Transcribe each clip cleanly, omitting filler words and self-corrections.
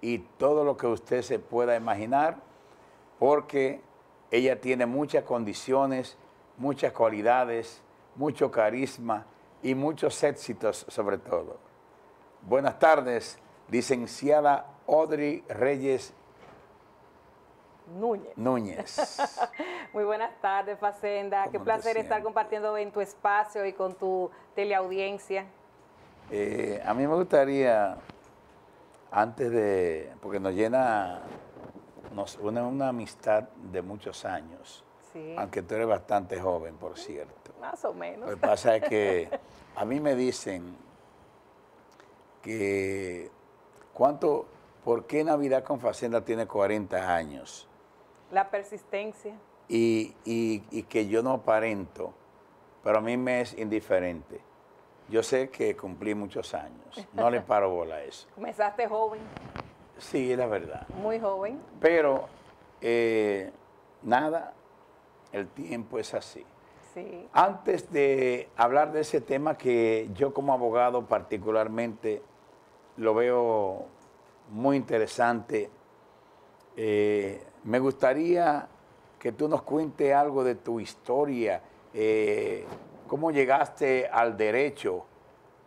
y todo lo que usted se pueda imaginar, porque ella tiene muchas condiciones, muchas cualidades, mucho carisma y muchos éxitos sobre todo. Buenas tardes, licenciada Audrey Reyes Núñez. Muy buenas tardes, Facenda. Qué placer estar compartiendo en tu espacio y con tu teleaudiencia. A mí me gustaría, antes de, porque nos une una amistad de muchos años, Sí. Aunque tú eres bastante joven, por cierto. Más o menos. Lo que pasa es que a mí me dicen que, ¿por qué Navidad con Facenda tiene 40 años? La persistencia. Y que yo no aparento, pero a mí me es indiferente. Yo sé que cumplí muchos años, no le paro bola a eso. Comenzaste joven. Sí, es la verdad. Muy joven. Pero, nada, el tiempo es así. Sí. Antes de hablar de ese tema que yo como abogado particularmente lo veo muy interesante, me gustaría que tú nos cuentes algo de tu historia, cómo llegaste al derecho,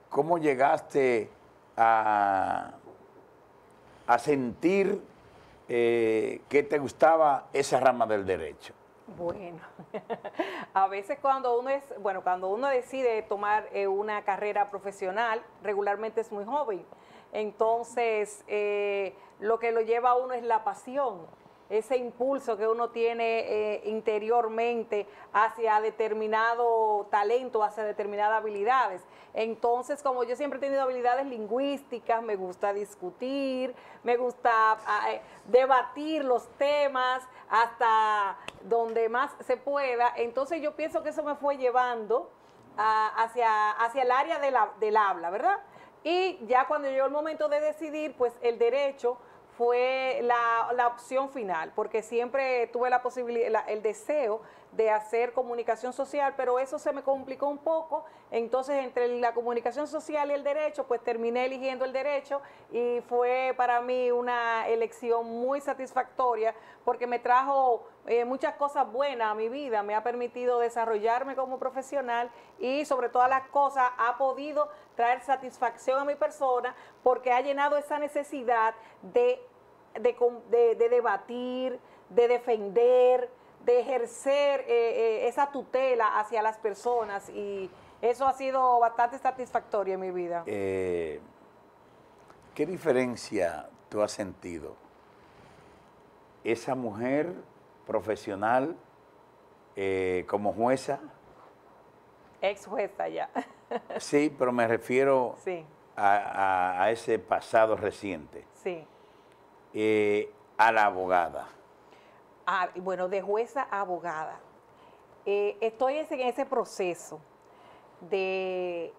cómo llegaste a sentir que te gustaba esa rama del derecho. Bueno, a veces cuando uno decide tomar una carrera profesional, regularmente es muy joven. Entonces, lo que lo lleva a uno es la pasión, ese impulso que uno tiene interiormente hacia determinado talento, hacia determinadas habilidades. Entonces, como yo siempre he tenido habilidades lingüísticas, me gusta discutir, me gusta debatir los temas hasta donde más se pueda. Entonces, yo pienso que eso me fue llevando hacia el área del habla, ¿verdad? Y ya cuando llegó el momento de decidir, pues el derecho fue la opción final, porque siempre tuve la posibilidad, el deseo de hacer comunicación social, pero eso se me complicó un poco. Entonces, entre la comunicación social y el derecho, pues terminé eligiendo el derecho y fue para mí una elección muy satisfactoria porque me trajo muchas cosas buenas a mi vida, me ha permitido desarrollarme como profesional y sobre todas las cosas ha podido traer satisfacción a mi persona porque ha llenado esa necesidad de debatir, de defender, de ejercer esa tutela hacia las personas y eso ha sido bastante satisfactorio en mi vida. ¿Qué diferencia tú has sentido? Esa mujer profesional como jueza. Ex jueza ya. Sí, pero me refiero sí. a ese pasado reciente. Sí. A la abogada. Bueno, de jueza a abogada. Estoy en ese proceso de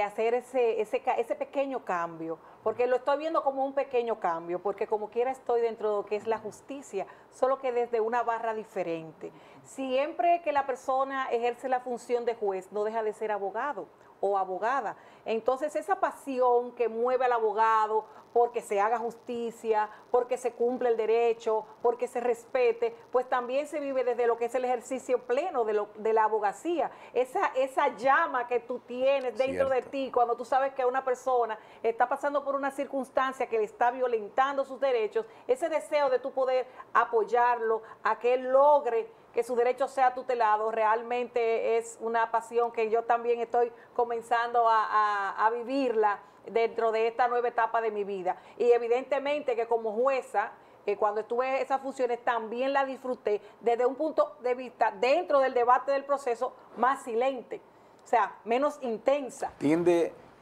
hacer ese pequeño cambio, porque lo estoy viendo como un pequeño cambio, porque como quiera estoy dentro de lo que es la justicia, solo que desde una barra diferente. Siempre que la persona ejerce la función de juez, no deja de ser abogado o abogada. Entonces, esa pasión que mueve al abogado porque se haga justicia, porque se cumpla el derecho, porque se respete, pues también se vive desde lo que es el ejercicio pleno de la abogacía. Esa llama que tú tienes dentro de ti, cuando tú sabes que una persona está pasando por una circunstancia que le está violentando sus derechos, ese deseo de tú poder apoyarlo a que él logre que su derecho sea tutelado, realmente es una pasión que yo también estoy comenzando a vivirla dentro de esta nueva etapa de mi vida. Y evidentemente que como jueza, cuando estuve en esas funciones también la disfruté desde un punto de vista dentro del debate del proceso más silente, o sea, menos intensa.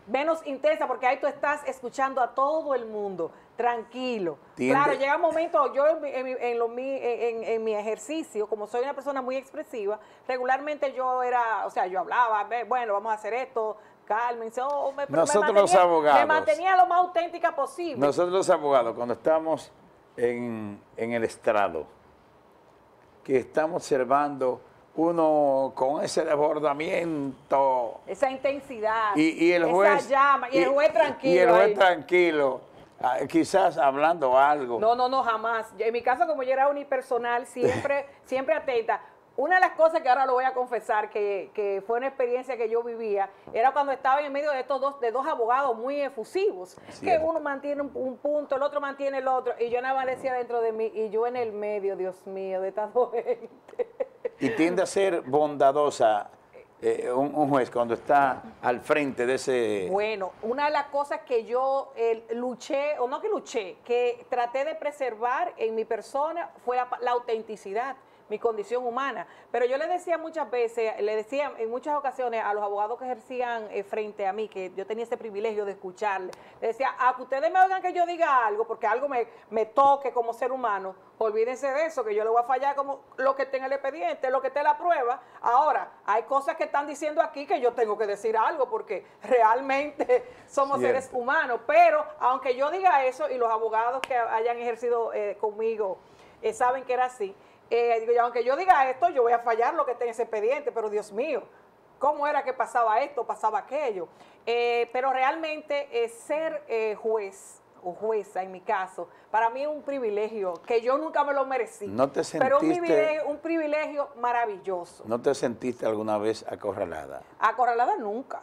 Menos intensa porque ahí tú estás escuchando a todo el mundo, tranquilo. Claro, llega un momento, yo en mi ejercicio, como soy una persona muy expresiva, regularmente yo hablaba, bueno, vamos a hacer esto, cálmense. Nosotros los abogados. Me mantenía lo más auténtica posible. Nosotros los abogados, cuando estamos en el estrado, que estamos observando uno con ese desbordamiento, esa intensidad, y el juez, esa llama, y el juez tranquilo. Y el juez tranquilo. Quizás hablando algo. No, no, no, jamás. En mi caso, como yo era unipersonal, siempre, siempre atenta. Una de las cosas que ahora lo voy a confesar, que fue una experiencia que yo vivía, era cuando estaba en medio de de dos abogados muy efusivos, que uno mantiene un punto, el otro mantiene el otro, y yo nada más decía dentro de mí, y yo en el medio, Dios mío, de esta gente. Y tiende a ser bondadosa un juez cuando está al frente de ese... Bueno, una de las cosas que yo luché, o no que luché, que traté de preservar en mi persona fue la autenticidad, mi condición humana. Pero yo le decía muchas veces, le decía en muchas ocasiones a los abogados que ejercían frente a mí, que yo tenía ese privilegio de escucharle, le decía, a que ustedes me oigan que yo diga algo, porque algo me toque como ser humano, olvídense de eso, que yo le voy a fallar como lo que esté en el expediente, lo que esté en la prueba. Ahora, hay cosas que están diciendo aquí que yo tengo que decir algo, porque realmente somos seres humanos. Pero, aunque yo diga eso, y los abogados que hayan ejercido conmigo saben que era así, aunque yo diga esto, yo voy a fallar lo que esté en ese expediente, pero Dios mío, ¿cómo era que pasaba esto, pasaba aquello? Pero realmente ser juez o jueza, en mi caso, para mí es un privilegio que yo nunca me lo merecí. ¿No te sentiste, pero un privilegio maravilloso. ¿No te sentiste alguna vez acorralada? Acorralada nunca.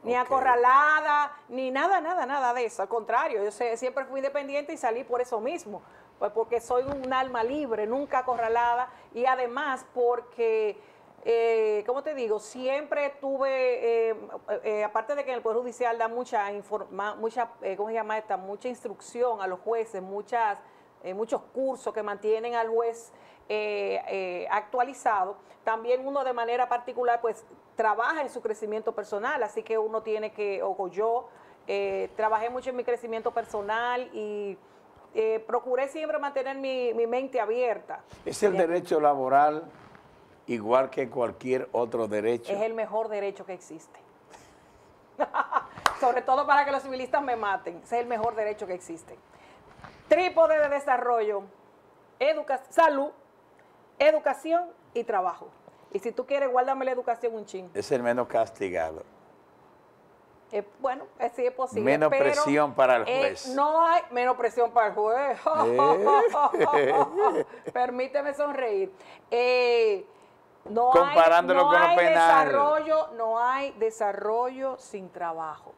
Ni acorralada, ni nada de eso. Al contrario, yo siempre fui independiente y salí por eso mismo. Pues porque soy un alma libre, nunca acorralada, y además porque, ¿cómo te digo? Siempre tuve, aparte de que en el Poder Judicial da mucha ¿cómo se llama esta? Mucha instrucción a los jueces, muchos cursos que mantienen al juez actualizado, también uno de manera particular pues trabaja en su crecimiento personal, así que uno tiene que, o yo, trabajé mucho en mi crecimiento personal y procuré siempre mantener mi mente abierta. ¿Es el derecho laboral igual que cualquier otro derecho? Es el mejor derecho que existe. Sobre todo para que los civilistas me maten. Es el mejor derecho que existe. Trípode de desarrollo, salud, educación y trabajo. Y si tú quieres, guárdame la educación un chin. Es el menos castigado. Bueno, sí es posible. Menos presión para el juez. No hay menos presión para el juez. Permíteme sonreír. Comparándolo con lo penal. No hay desarrollo sin trabajo.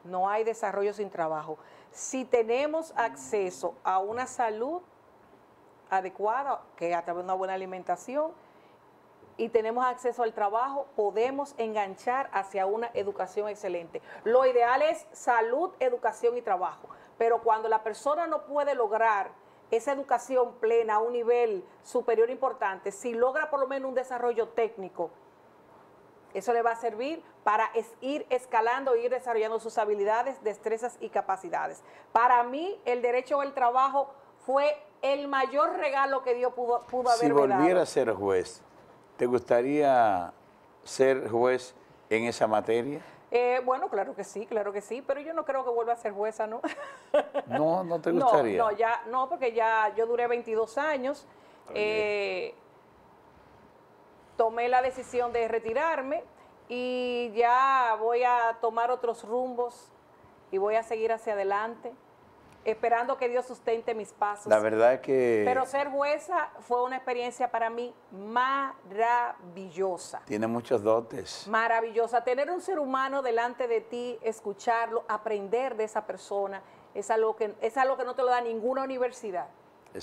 No hay desarrollo sin trabajo. Si tenemos acceso a una salud adecuada, que a través de una buena alimentación, y tenemos acceso al trabajo, podemos enganchar hacia una educación excelente. Lo ideal es salud, educación y trabajo, pero cuando la persona no puede lograr esa educación plena a un nivel superior importante, si logra por lo menos un desarrollo técnico, eso le va a servir para ir escalando, ir desarrollando sus habilidades, destrezas y capacidades. Para mí, el derecho al trabajo fue el mayor regalo que Dios pudo haberme dado. Si volviera a ser juez, ¿te gustaría ser juez en esa materia? Bueno, claro que sí, pero yo no creo que vuelva a ser jueza, ¿no? No te gustaría. No, porque ya yo duré 22 años, tomé la decisión de retirarme y ya voy a tomar otros rumbos y voy a seguir hacia adelante, esperando que Dios sustente mis pasos. La verdad es que... Pero ser jueza fue una experiencia para mí maravillosa. Tiene muchos dotes. Maravillosa. Tener un ser humano delante de ti, escucharlo, aprender de esa persona, es algo que no te lo da ninguna universidad.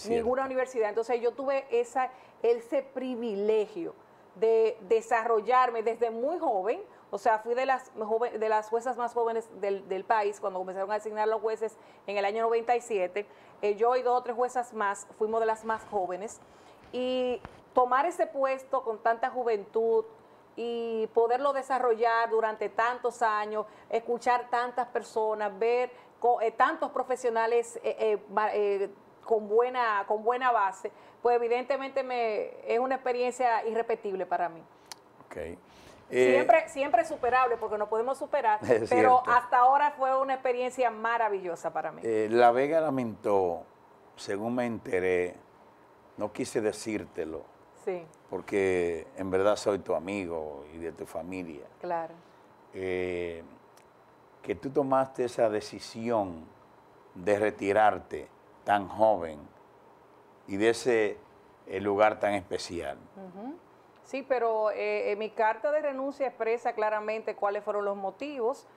Ninguna universidad. Entonces yo tuve ese privilegio de desarrollarme desde muy joven. O sea, fui de las juezas más jóvenes del país cuando comenzaron a asignar los jueces en el año 97. Yo y 2 o 3 juezas más fuimos de las más jóvenes. Y tomar ese puesto con tanta juventud y poderlo desarrollar durante tantos años, escuchar tantas personas, ver tantos profesionales con buena base, pues evidentemente es una experiencia irrepetible para mí. Okay. Siempre superable, porque no podemos superar, pero cierto. hasta ahora fue una experiencia maravillosa para mí. La Vega lamentó, según me enteré, no quise decírtelo, Sí. porque en verdad soy tu amigo y de tu familia. Claro. Que tú tomaste esa decisión de retirarte tan joven y de ese lugar tan especial? Sí, pero mi carta de renuncia expresa claramente cuáles fueron los motivos.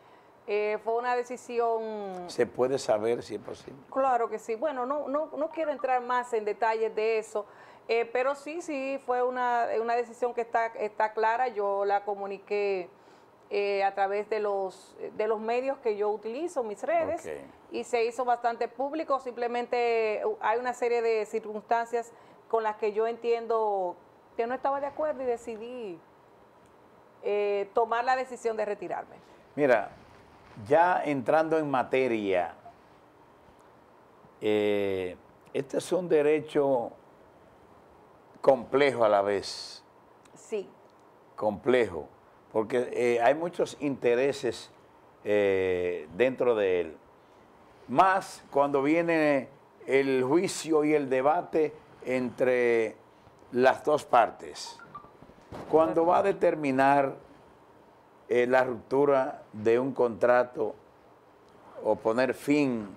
Fue una decisión... ¿Se puede saber si es posible? Claro que sí. Bueno, no quiero entrar más en detalles de eso, pero sí, fue una decisión que está clara. Yo la comuniqué a través de los medios que yo utilizo, mis redes, Okay. y se hizo bastante público. Simplemente hay una serie de circunstancias con las que yo entiendo que no estaba de acuerdo y decidí tomar la decisión de retirarme. Mira, ya entrando en materia, este es un derecho complejo a la vez. Sí. Complejo, porque hay muchos intereses dentro de él. Más cuando viene el juicio y el debate entre las dos partes. Cuando va a determinar la ruptura de un contrato o poner fin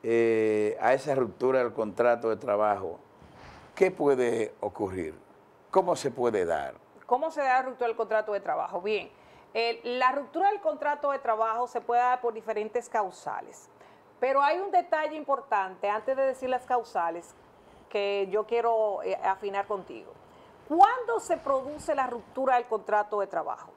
a esa ruptura del contrato de trabajo, ¿qué puede ocurrir? ¿Cómo se puede dar? ¿Cómo se da la ruptura del contrato de trabajo? Bien, la ruptura del contrato de trabajo se puede dar por diferentes causales, pero hay un detalle importante antes de decir las causales que yo quiero afinar contigo. ¿Cuándo se produce la ruptura del contrato de trabajo?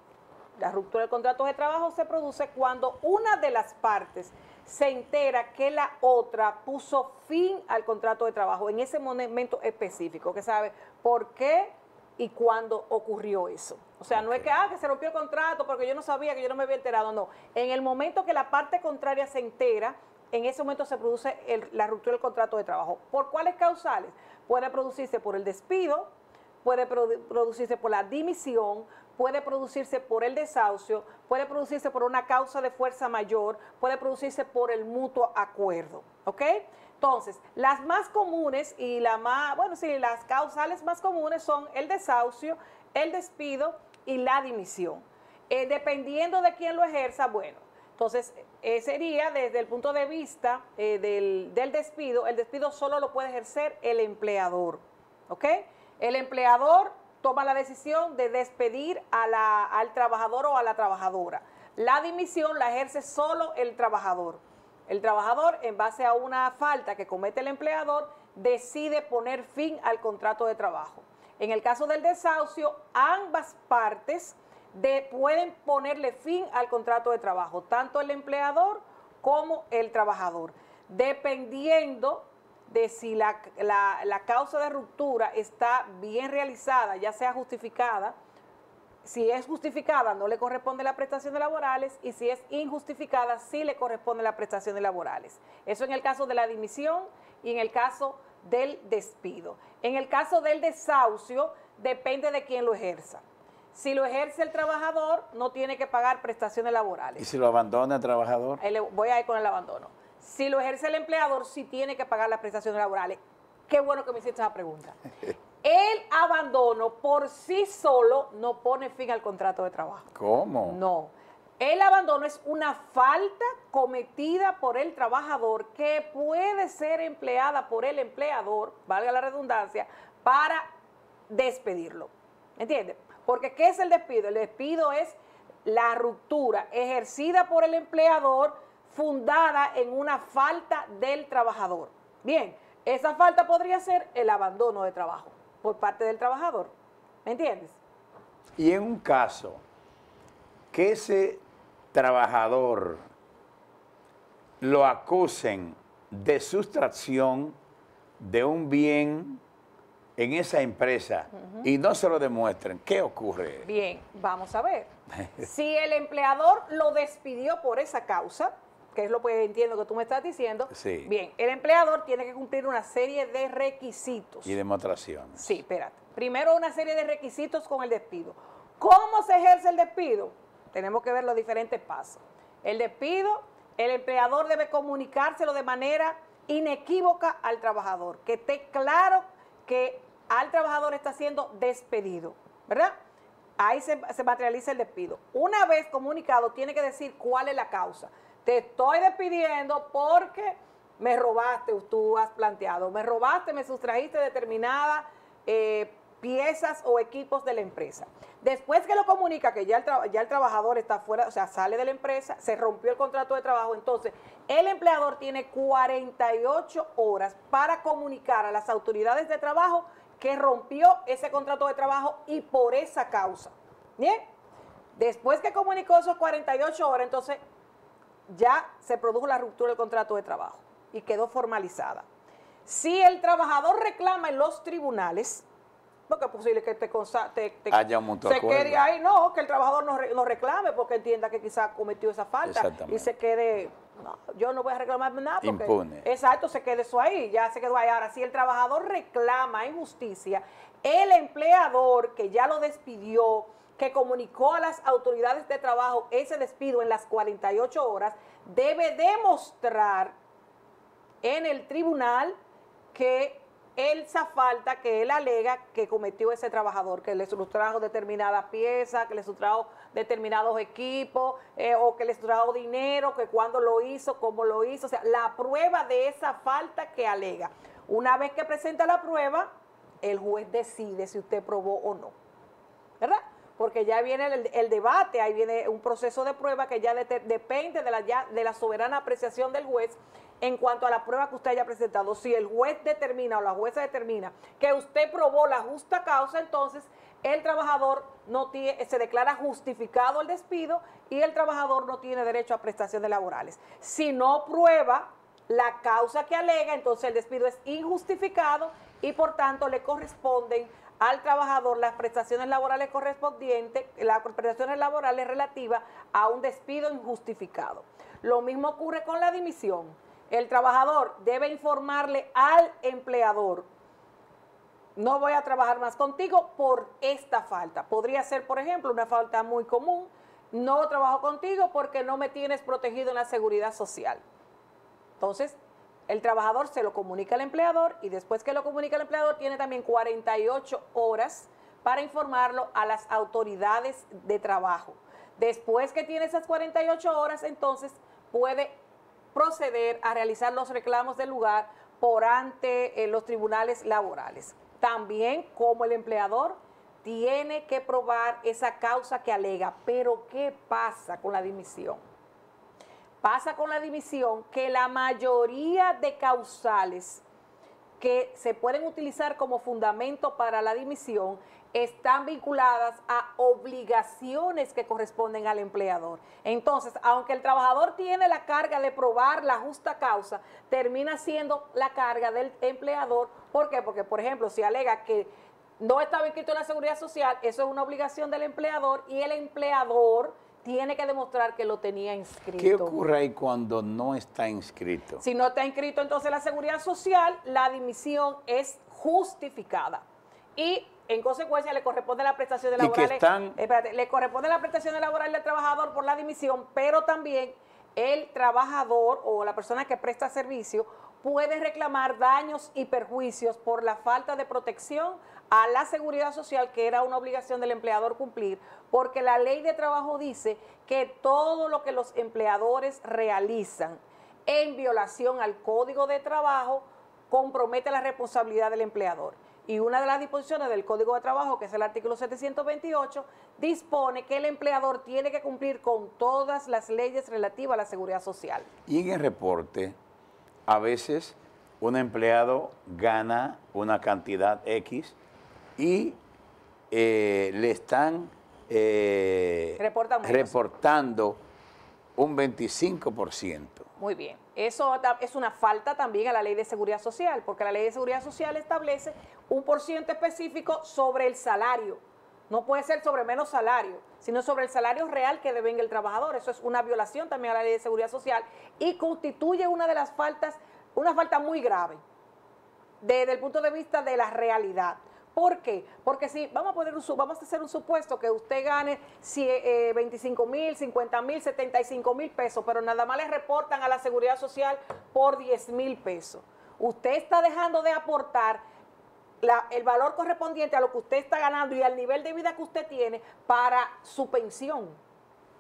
La ruptura del contrato de trabajo se produce cuando una de las partes se entera que la otra puso fin al contrato de trabajo en ese momento específico, que sabe por qué y cuándo ocurrió eso. O sea, no es que se rompió el contrato porque yo no sabía, que yo no me había enterado, no. En el momento que la parte contraria se entera, en ese momento se produce la ruptura del contrato de trabajo. ¿Por cuáles causales? Puede producirse por el despido, puede producirse por la dimisión, puede producirse por el desahucio, puede producirse por una causa de fuerza mayor, puede producirse por el mutuo acuerdo, ¿ok? Entonces, las más comunes y las causales más comunes son el desahucio, el despido y la dimisión. Dependiendo de quién lo ejerza, bueno, entonces sería desde el punto de vista del despido, el despido solo lo puede ejercer el empleador, ¿ok? El empleador toma la decisión de despedir al trabajador o a la trabajadora. La dimisión la ejerce solo el trabajador. El trabajador, en base a una falta que comete el empleador, decide poner fin al contrato de trabajo. En el caso del desahucio, ambas partes pueden ponerle fin al contrato de trabajo, tanto el empleador como el trabajador, dependiendo de si la causa de ruptura está bien realizada, ya sea justificada. Si es justificada, no le corresponde las prestaciones laborales, y si es injustificada, sí le corresponde las prestaciones laborales. Eso en el caso de la dimisión y en el caso del despido. En el caso del desahucio, depende de quién lo ejerza. Si lo ejerce el trabajador, no tiene que pagar prestaciones laborales. ¿Y si lo abandona el trabajador? Voy a ir con el abandono. Si lo ejerce el empleador, sí tiene que pagar las prestaciones laborales. Qué bueno que me hiciste esa pregunta. El abandono por sí solo no pone fin al contrato de trabajo. ¿Cómo? No. El abandono es una falta cometida por el trabajador que puede ser empleada por el empleador, valga la redundancia, para despedirlo. ¿Entiendes? Porque ¿qué es el despido? El despido es la ruptura ejercida por el empleador fundada en una falta del trabajador. Bien, esa falta podría ser el abandono de trabajo por parte del trabajador. ¿Me entiendes? Y en un caso que ese trabajador lo acusen de sustracción de un bien en esa empresa y no se lo demuestren, ¿qué ocurre? Bien, vamos a ver. Si el empleador lo despidió por esa causa, que es lo que entiendo que tú me estás diciendo, sí. Bien, el empleador tiene que cumplir una serie de requisitos. Y demostraciones. Sí, espérate. Primero una serie de requisitos con el despido. ¿Cómo se ejerce el despido? Tenemos que ver los diferentes pasos. El despido, el empleador debe comunicárselo de manera inequívoca al trabajador, que esté claro que al trabajador está siendo despedido, ¿verdad? Ahí se materializa el despido. Una vez comunicado, tiene que decir cuál es la causa. te estoy despidiendo porque me robaste, tú has planteado, me robaste, me sustrajiste determinadas piezas o equipos de la empresa. Después que lo comunica que ya el trabajador está fuera, o sea, sale de la empresa, se rompió el contrato de trabajo, entonces el empleador tiene 48 horas para comunicar a las autoridades de trabajo que rompió ese contrato de trabajo y por esa causa. Bien, después que comunicó esos 48 horas, entonces ya se produjo la ruptura del contrato de trabajo y quedó formalizada. Si el trabajador reclama en los tribunales, porque es posible que haya un mutuo se quede ahí, no, que el trabajador no reclame porque entienda que quizás cometió esa falta y se quede, no, yo no voy a reclamar nada porque impune. Exacto, se quede eso ahí, ya se quedó ahí. Ahora, si el trabajador reclama en justicia, el empleador que ya lo despidió, que comunicó a las autoridades de trabajo ese despido en las 48 horas, debe demostrar en el tribunal que esa falta que él alega que cometió ese trabajador, que le sustrajo determinada pieza, que le sustrajo determinados equipos, o que le sustrajo dinero, que cuándo lo hizo, cómo lo hizo, o sea, la prueba de esa falta que alega. Una vez que presenta la prueba, el juez decide si usted probó o no, ¿verdad? Porque ya viene el debate, ahí viene un proceso de prueba que ya depende de la soberana apreciación del juez en cuanto a la prueba que usted haya presentado. Si el juez determina o la jueza determina que usted probó la justa causa, entonces el trabajador se declara justificado el despido y el trabajador no tiene derecho a prestaciones laborales. Si no prueba la causa que alega, entonces el despido es injustificado y por tanto le corresponden al trabajador las prestaciones laborales correspondientes, las prestaciones laborales relativas a un despido injustificado. Lo mismo ocurre con la dimisión. El trabajador debe informarle al empleador: no voy a trabajar más contigo por esta falta. Podría ser, por ejemplo, una falta muy común: no trabajo contigo porque no me tienes protegido en la seguridad social. Entonces, el trabajador se lo comunica al empleador y después que lo comunica al empleador tiene también 48 horas para informarlo a las autoridades de trabajo. Después que tiene esas 48 horas, entonces puede proceder a realizar los reclamos del lugar por ante los tribunales laborales. También, como el empleador, tiene que probar esa causa que alega. Pero, ¿qué pasa con la dimisión? Pasa con la dimisión que la mayoría de causales que se pueden utilizar como fundamento para la dimisión están vinculadas a obligaciones que corresponden al empleador. Entonces, aunque el trabajador tiene la carga de probar la justa causa, termina siendo la carga del empleador. ¿Por qué? Porque, por ejemplo, si alega que no estaba inscrito en la seguridad social, eso es una obligación del empleador y el empleador tiene que demostrar que lo tenía inscrito. ¿Qué ocurre ahí cuando no está inscrito? Si no está inscrito, entonces la seguridad social, la dimisión es justificada. Y en consecuencia le corresponde la prestación laborales. Le corresponde la prestación laboral del trabajador por la dimisión, pero también el trabajador o la persona que presta servicio puede reclamar daños y perjuicios por la falta de protección a la seguridad social, que era una obligación del empleador cumplir, porque la ley de trabajo dice que todo lo que los empleadores realizan en violación al Código de Trabajo compromete la responsabilidad del empleador. Y una de las disposiciones del Código de Trabajo, que es el artículo 728, dispone que el empleador tiene que cumplir con todas las leyes relativas a la seguridad social. Y en el reporte, a veces un empleado gana una cantidad X y le están reportando un 25%. Muy bien. Eso es una falta también a la Ley de Seguridad Social, porque la Ley de Seguridad Social establece un porcentaje específico sobre el salario. No puede ser sobre menos salario, sino sobre el salario real que devenga el trabajador. Eso es una violación también a la Ley de Seguridad Social y constituye una de las faltas, una falta muy grave desde el punto de vista de la realidad. ¿Por qué? Porque si vamos a hacer un supuesto que usted gane 25,000, 50,000, 75,000 pesos, pero nada más le reportan a la Seguridad Social por 10,000 pesos. Usted está dejando de aportar el valor correspondiente a lo que usted está ganando y al nivel de vida que usted tiene para su pensión.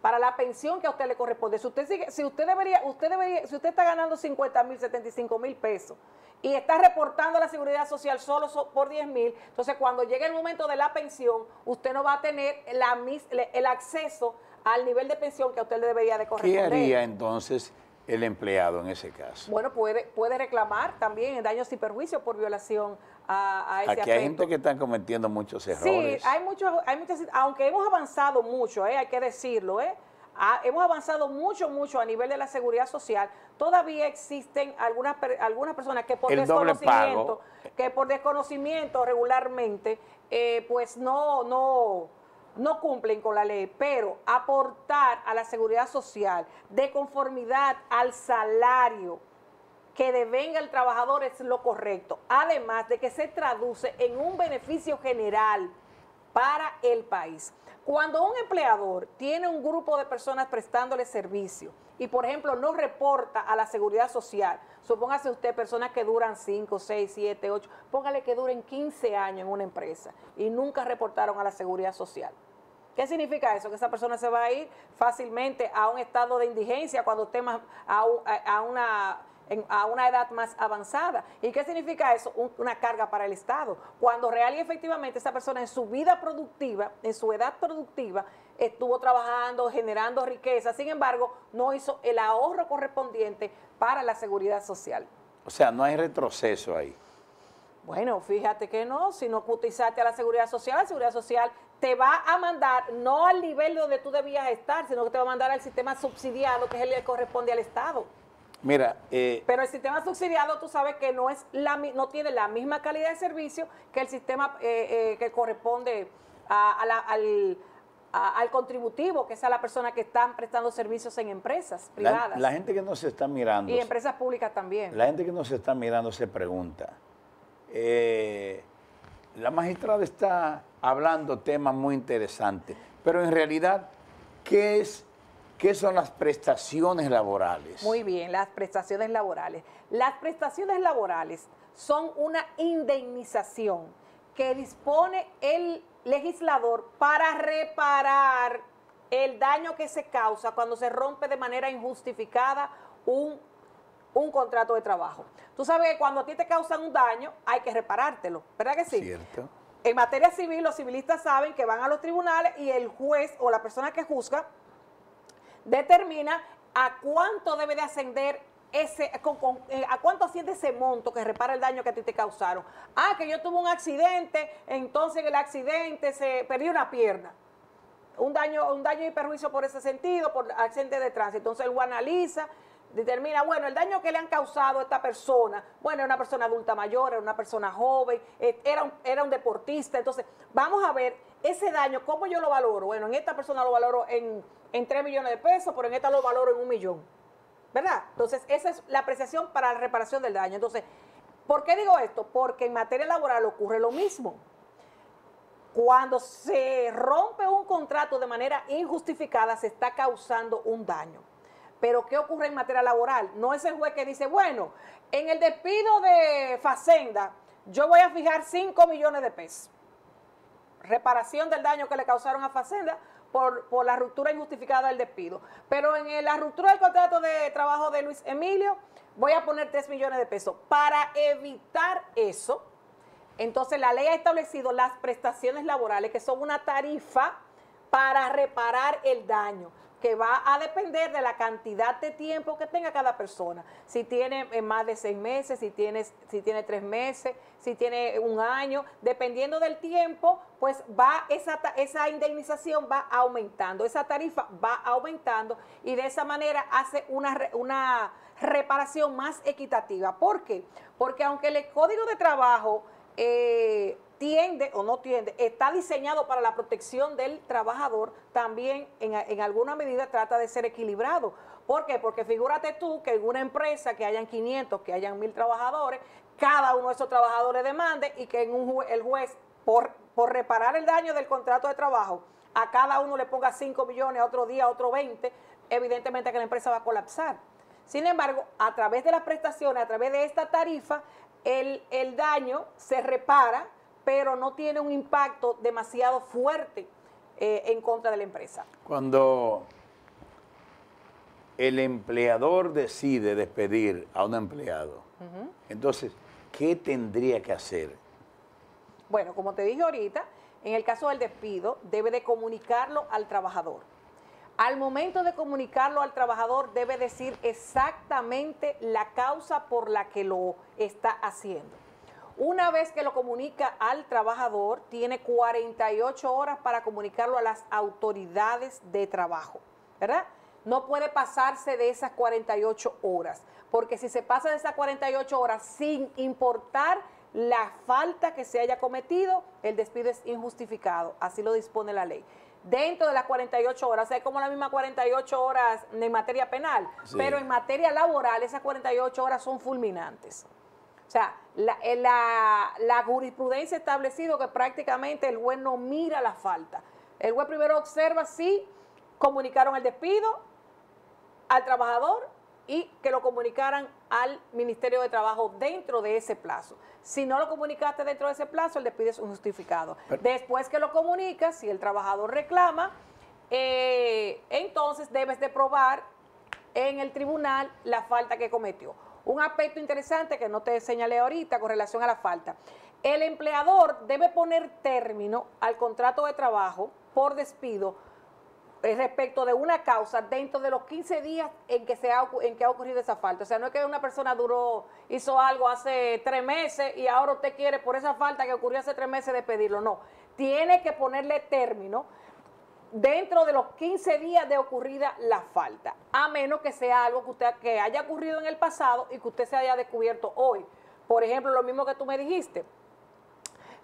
para la pensión que a usted le corresponde. Si usted está ganando 50,000, 75,000 pesos y está reportando a la Seguridad Social solo por 10,000, entonces cuando llegue el momento de la pensión, usted no va a tener el acceso al nivel de pensión que a usted le debería de corresponder. ¿Qué haría entonces el empleado en ese caso? Bueno, puede reclamar también en daños y perjuicios por violación a ese Aquí aspecto. hay gente que está cometiendo muchos errores. Sí, hay muchas, aunque hemos avanzado mucho, hay que decirlo, hemos avanzado mucho a nivel de la seguridad social, todavía existen algunas personas que por desconocimiento regularmente, pues no cumplen con la ley, pero aportar a la seguridad social de conformidad al salario que devenga el trabajador es lo correcto, además de que se traduce en un beneficio general para el país. Cuando un empleador tiene un grupo de personas prestándole servicio y, por ejemplo, no reporta a la seguridad social, supóngase usted personas que duran 5, 6, 7, 8, póngale que duren 15 años en una empresa y nunca reportaron a la seguridad social. ¿Qué significa eso? Que esa persona se va a ir fácilmente a un estado de indigencia cuando esté a una edad más avanzada. ¿Y qué significa eso? Una carga para el Estado. Cuando real y efectivamente esa persona en su vida productiva, en su edad productiva, estuvo trabajando, generando riqueza, sin embargo, no hizo el ahorro correspondiente para la seguridad social. O sea, no hay retroceso ahí. Bueno, fíjate que no, si no cotizaste a la seguridad social te va a mandar no al nivel donde tú debías estar, sino que te va a mandar al sistema subsidiado, que es el que corresponde al Estado. Mira, pero el sistema subsidiado, tú sabes que no tiene la misma calidad de servicio que el sistema que corresponde al contributivo, que es a la persona que están prestando servicios en empresas privadas. La gente que nos está mirando. Y empresas públicas también. La gente que nos está mirando se pregunta, la magistrada está hablando temas muy interesantes, pero en realidad, ¿qué son las prestaciones laborales? Muy bien, las prestaciones laborales. Las prestaciones laborales son una indemnización que dispone el legislador para reparar el daño que se causa cuando se rompe de manera injustificada un contrato de trabajo. Tú sabes que cuando a ti te causan un daño, hay que reparártelo, ¿verdad que sí? Cierto. En materia civil, los civilistas saben que van a los tribunales y el juez o la persona que juzga determina a cuánto debe de ascender a cuánto asciende ese monto que repara el daño que a ti te causaron. Ah, que yo tuve un accidente, entonces en el accidente se perdió una pierna. Un daño y perjuicio por ese sentido, por accidente de tránsito. Entonces él lo analiza, determina, bueno, el daño que le han causado a esta persona, bueno, era una persona adulta mayor, era una persona joven, era un deportista. Entonces, vamos a ver ese daño, ¿cómo yo lo valoro? Bueno, en esta persona lo valoro en 3 millones de pesos, pero en esta lo valoro en 1 millón, ¿verdad? Entonces, esa es la apreciación para la reparación del daño. Entonces, ¿por qué digo esto? Porque en materia laboral ocurre lo mismo. Cuando se rompe un contrato de manera injustificada, se está causando un daño. Pero ¿qué ocurre en materia laboral? No es el juez que dice, bueno, en el despido de Facenda, yo voy a fijar 5 millones de pesos. Reparación del daño que le causaron a Facenda por la ruptura injustificada del despido. Pero en la ruptura del contrato de trabajo de Luis Emilio, voy a poner 3 millones de pesos. Para evitar eso, entonces la ley ha establecido las prestaciones laborales, que son una tarifa para reparar el daño, que va a depender de la cantidad de tiempo que tenga cada persona. Si tiene más de 6 meses, si tiene 3 meses, si tiene 1 año, dependiendo del tiempo, pues esa indemnización va aumentando, esa tarifa va aumentando y de esa manera hace una reparación más equitativa. ¿Por qué? Porque aunque el Código de Trabajo tiende o no tiende, está diseñado para la protección del trabajador, también en alguna medida trata de ser equilibrado. ¿Por qué? Porque figúrate tú que en una empresa que hayan 500, que hayan 1,000 trabajadores, cada uno de esos trabajadores demande y que el juez, por reparar el daño del contrato de trabajo, a cada uno le ponga 5 millones, a otro día, a otro 20, evidentemente que la empresa va a colapsar. Sin embargo, a través de las prestaciones, a través de esta tarifa, el daño se repara, pero no tiene un impacto demasiado fuerte en contra de la empresa. Cuando el empleador decide despedir a un empleado, entonces, ¿qué tendría que hacer? Bueno, como te dije ahorita, en el caso del despido, debe de comunicarlo al trabajador. Al momento de comunicarlo al trabajador, debe decir exactamente la causa por la que lo está haciendo. Una vez que lo comunica al trabajador, tiene 48 horas para comunicarlo a las autoridades de trabajo, ¿verdad? No puede pasarse de esas 48 horas, porque si se pasa de esas 48 horas sin importar la falta que se haya cometido, el despido es injustificado, así lo dispone la ley. Dentro de las 48 horas, es como las mismas 48 horas en materia penal, sí, pero en materia laboral esas 48 horas son fulminantes. O sea, la jurisprudencia ha establecido que prácticamente el juez no mira la falta. El juez primero observa si comunicaron el despido al trabajador y que lo comunicaran al Ministerio de Trabajo dentro de ese plazo. Si no lo comunicaste dentro de ese plazo, el despido es injustificado. Después que lo comunicas, si el trabajador reclama, entonces debes de probar en el tribunal la falta que cometió. Un aspecto interesante que no te señalé ahorita con relación a la falta. El empleador debe poner término al contrato de trabajo por despido respecto de una causa dentro de los 15 días en que ha ocurrido esa falta. O sea, no es que una persona hizo algo hace 3 meses y ahora usted quiere por esa falta que ocurrió hace 3 meses despedirlo. No, tiene que ponerle término dentro de los 15 días de ocurrida la falta, a menos que sea algo que haya ocurrido en el pasado y que usted se haya descubierto hoy. Por ejemplo, lo mismo que tú me dijiste.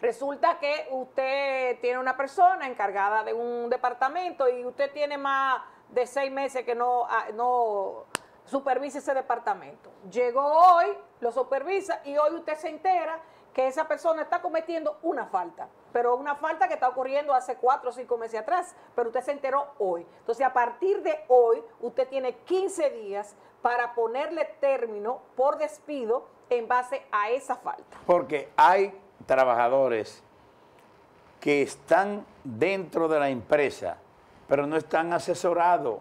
Resulta que usted tiene una persona encargada de un departamento y usted tiene más de 6 meses que no supervisa ese departamento. Llegó hoy, lo supervisa y hoy usted se entera que esa persona está cometiendo una falta, pero una falta que está ocurriendo hace 4 o 5 meses atrás, pero usted se enteró hoy. Entonces, a partir de hoy, usted tiene 15 días para ponerle término por despido en base a esa falta. Porque hay trabajadores que están dentro de la empresa, pero no están asesorados.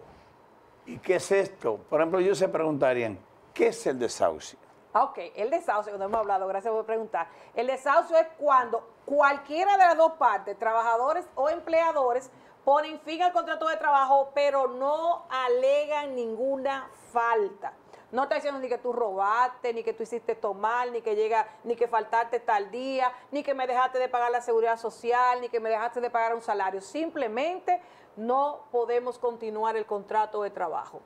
¿Y qué es esto? Por ejemplo, ellos se preguntarían, ¿qué es el desahucio? Ok, el desahucio, cuando hemos hablado, gracias por preguntar. El desahucio es cuando cualquiera de las dos partes, trabajadores o empleadores, ponen fin al contrato de trabajo, pero no alegan ninguna falta. No está diciendo ni que tú robaste, ni que tú hiciste tomar, ni que faltaste tal día, ni que me dejaste de pagar la seguridad social, ni que me dejaste de pagar un salario. Simplemente no podemos continuar el contrato de trabajo.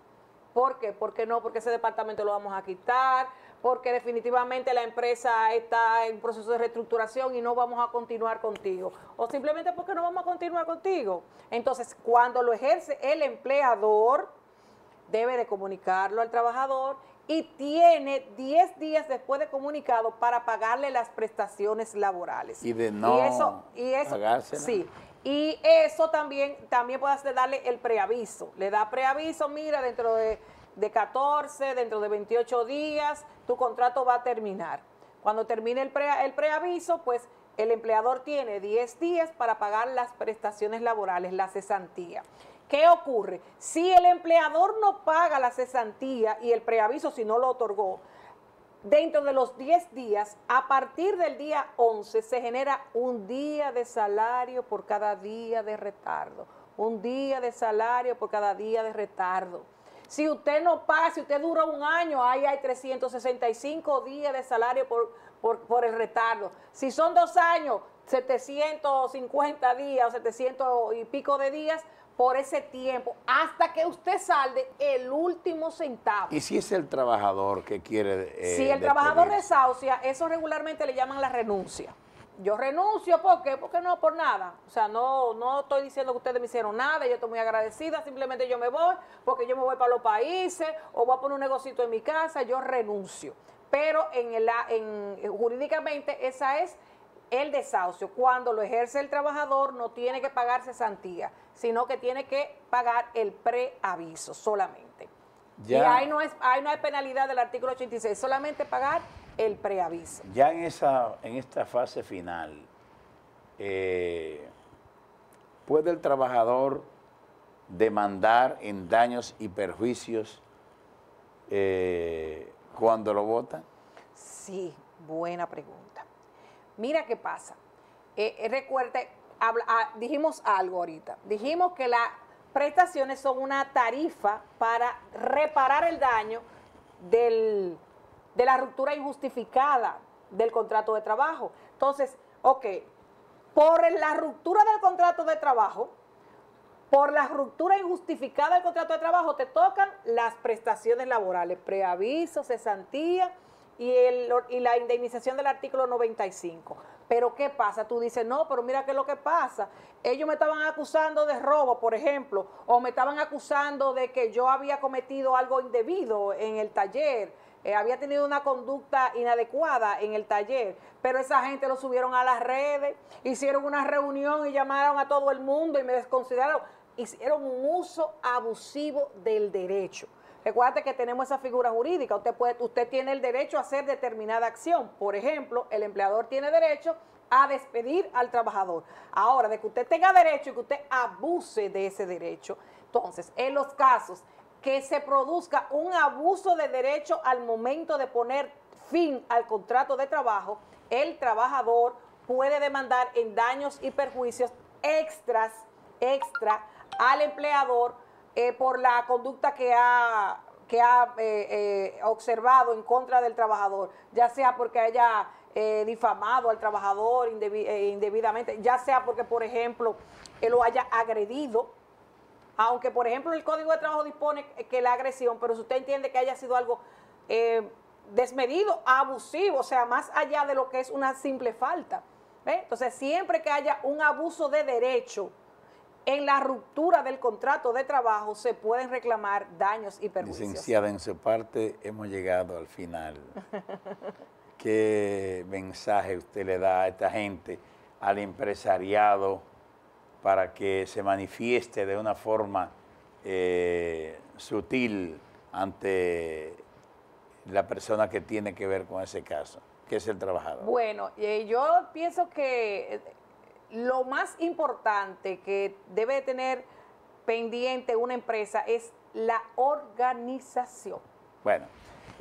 ¿Por qué? ¿Por qué no? Porque ese departamento lo vamos a quitar, porque definitivamente la empresa está en proceso de reestructuración y no vamos a continuar contigo. O simplemente porque no vamos a continuar contigo. Entonces, cuando lo ejerce el empleador, debe de comunicarlo al trabajador y tiene 10 días después de comunicado para pagarle las prestaciones laborales. Y de no pagárselas. Sí. Y eso también puede darle el preaviso. Le da preaviso, mira, dentro de 14, dentro de 28 días, tu contrato va a terminar. Cuando termine el preaviso, pues el empleador tiene 10 días para pagar las prestaciones laborales, la cesantía. ¿Qué ocurre? Si el empleador no paga la cesantía y el preaviso, si no lo otorgó, dentro de los 10 días, a partir del día 11, se genera un día de salario por cada día de retardo. Un día de salario por cada día de retardo. Si usted no paga, si usted dura un año, ahí hay 365 días de salario por el retardo. Si son 2 años, 750 días o 700 y pico de días por ese tiempo, hasta que usted salde el último centavo. ¿Y si es el trabajador que quiere si el trabajador desahucia, eso regularmente le llaman la renuncia. Yo renuncio, ¿por qué? Porque no por nada. O sea, no estoy diciendo que ustedes me hicieron nada, yo estoy muy agradecida, simplemente yo me voy, porque yo me voy para los países, o voy a poner un negocito en mi casa, yo renuncio. Pero jurídicamente esa es el desahucio. Cuando lo ejerce el trabajador, no tiene que pagar cesantía, sino que tiene que pagar el preaviso solamente. Ya. Y ahí no hay penalidad del artículo 86, solamente pagar el preaviso. Ya en esta fase final, ¿puede el trabajador demandar en daños y perjuicios cuando lo votan? Sí, buena pregunta. Mira qué pasa. Recuerde, dijimos algo ahorita. Dijimos que las prestaciones son una tarifa para reparar el daño de la ruptura injustificada del contrato de trabajo. Entonces, ok, por la ruptura del contrato de trabajo, por la ruptura injustificada del contrato de trabajo, te tocan las prestaciones laborales, preaviso, cesantía y la indemnización del artículo 95. Pero ¿qué pasa? Tú dices, no, pero mira qué es lo que pasa. Ellos me estaban acusando de robo, por ejemplo, o me estaban acusando de que yo había cometido algo indebido en el taller, había tenido una conducta inadecuada en el taller, pero esa gente lo subieron a las redes, hicieron una reunión y llamaron a todo el mundo y me desconsideraron. Hicieron un uso abusivo del derecho. Recuerda que tenemos esa figura jurídica. Usted tiene el derecho a hacer determinada acción. Por ejemplo, el empleador tiene derecho a despedir al trabajador. Ahora, de que usted tenga derecho y que usted abuse de ese derecho, entonces, en los casos que se produzca un abuso de derecho al momento de poner fin al contrato de trabajo, el trabajador puede demandar en daños y perjuicios extra al empleador por la conducta que ha observado en contra del trabajador, ya sea porque haya difamado al trabajador indebidamente, ya sea porque, por ejemplo, lo haya agredido, aunque, por ejemplo, el Código de Trabajo dispone que la agresión, pero si usted entiende que haya sido algo desmedido, abusivo, o sea, más allá de lo que es una simple falta. Entonces, siempre que haya un abuso de derecho en la ruptura del contrato de trabajo, se pueden reclamar daños y perjuicios. Licenciada, en su parte hemos llegado al final. ¿Qué mensaje usted le da a esta gente, al empresariado, para que se manifieste de una forma sutil ante la persona que tiene que ver con ese caso, que es el trabajador? Bueno, yo pienso que lo más importante que debe tener pendiente una empresa es la organización. Bueno.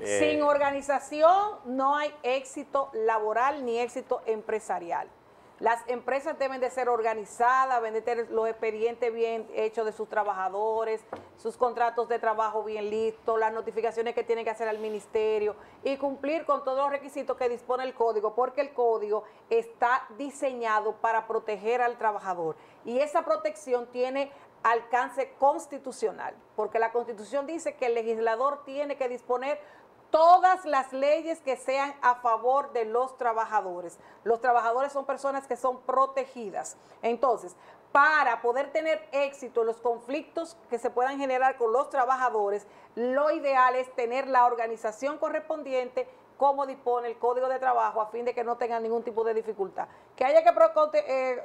Sin organización no hay éxito laboral ni éxito empresarial. Las empresas deben de ser organizadas, deben de tener los expedientes bien hechos de sus trabajadores, sus contratos de trabajo bien listos, las notificaciones que tienen que hacer al ministerio y cumplir con todos los requisitos que dispone el código, porque el código está diseñado para proteger al trabajador y esa protección tiene alcance constitucional, porque la Constitución dice que el legislador tiene que disponer todas las leyes que sean a favor de los trabajadores. Los trabajadores son personas que son protegidas. Entonces, para poder tener éxito en los conflictos que se puedan generar con los trabajadores, lo ideal es tener la organización correspondiente como dispone el Código de Trabajo a fin de que no tengan ningún tipo de dificultad. Que haya que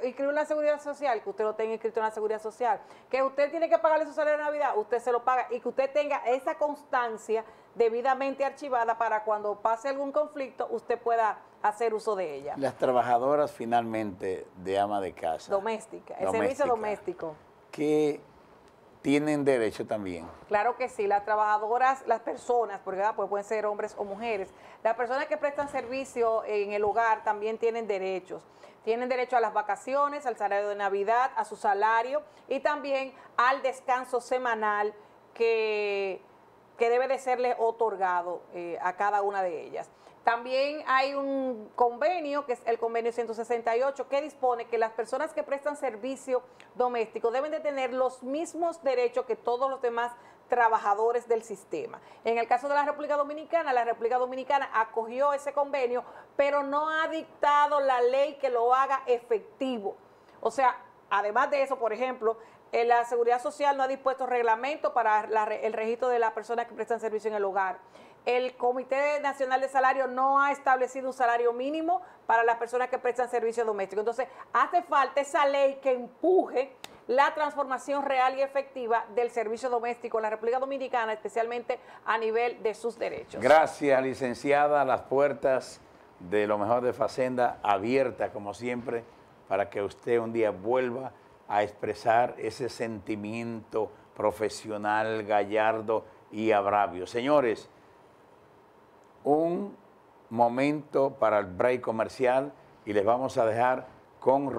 inscribir en la Seguridad Social, que usted lo tenga inscrito en la Seguridad Social. Que usted tiene que pagarle su salario de Navidad, usted se lo paga y que usted tenga esa constancia debidamente archivada para cuando pase algún conflicto usted pueda hacer uso de ella. Las trabajadoras finalmente de ama de casa. Doméstica, el servicio doméstico. ¿Qué tienen derecho también? Claro que sí, las trabajadoras, las personas, porque pues pueden ser hombres o mujeres, las personas que prestan servicio en el hogar también tienen derechos. Tienen derecho a las vacaciones, al salario de Navidad, a su salario y también al descanso semanal que debe de serle otorgado a cada una de ellas. También hay un convenio, que es el convenio 168, que dispone que las personas que prestan servicio doméstico deben de tener los mismos derechos que todos los demás trabajadores del sistema. En el caso de la República Dominicana acogió ese convenio, pero no ha dictado la ley que lo haga efectivo. O sea, además de eso, por ejemplo, la Seguridad Social no ha dispuesto reglamento para el registro de las personas que prestan servicio en el hogar. El Comité Nacional de Salario no ha establecido un salario mínimo para las personas que prestan servicio doméstico. Entonces, hace falta esa ley que empuje la transformación real y efectiva del servicio doméstico en la República Dominicana, especialmente a nivel de sus derechos. Gracias, licenciada. Las puertas de Lo Mejor de Facenda abiertas, como siempre, para que usted un día vuelva a expresar ese sentimiento profesional, gallardo y abravio. Señores, un momento para el break comercial y les vamos a dejar con